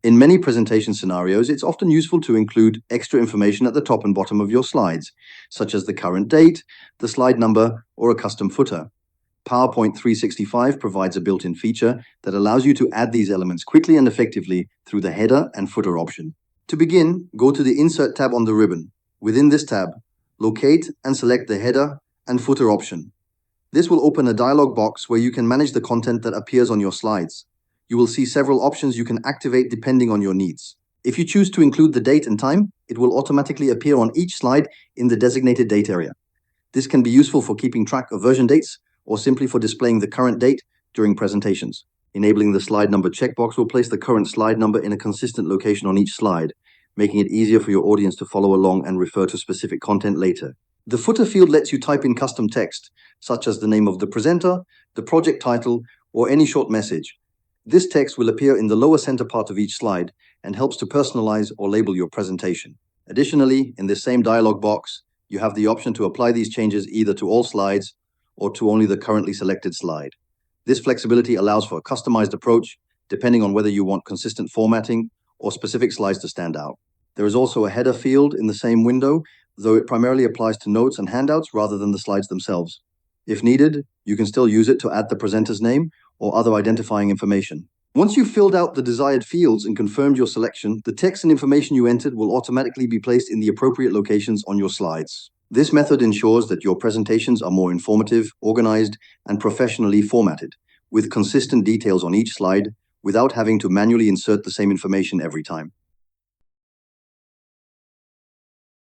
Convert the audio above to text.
In many presentation scenarios, it's often useful to include extra information at the top and bottom of your slides, such as the current date, the slide number, or a custom footer. PowerPoint 365 provides a built-in feature that allows you to add these elements quickly and effectively through the header and footer option. To begin, go to the Insert tab on the ribbon. Within this tab, locate and select the header and footer option. This will open a dialog box where you can manage the content that appears on your slides. You will see several options you can activate depending on your needs. If you choose to include the date and time, it will automatically appear on each slide in the designated date area. This can be useful for keeping track of version dates or simply for displaying the current date during presentations. Enabling the slide number checkbox will place the current slide number in a consistent location on each slide, making it easier for your audience to follow along and refer to specific content later. The footer field lets you type in custom text, such as the name of the presenter, the project title, or any short message. This text will appear in the lower center part of each slide and helps to personalize or label your presentation. Additionally, in this same dialog box, you have the option to apply these changes either to all slides or to only the currently selected slide. This flexibility allows for a customized approach, depending on whether you want consistent formatting or specific slides to stand out. There is also a header field in the same window, though it primarily applies to notes and handouts rather than the slides themselves. If needed, you can still use it to add the presenter's name or other identifying information. Once you've filled out the desired fields and confirmed your selection, the text and information you entered will automatically be placed in the appropriate locations on your slides. This method ensures that your presentations are more informative, organized, and professionally formatted, with consistent details on each slide without having to manually insert the same information every time.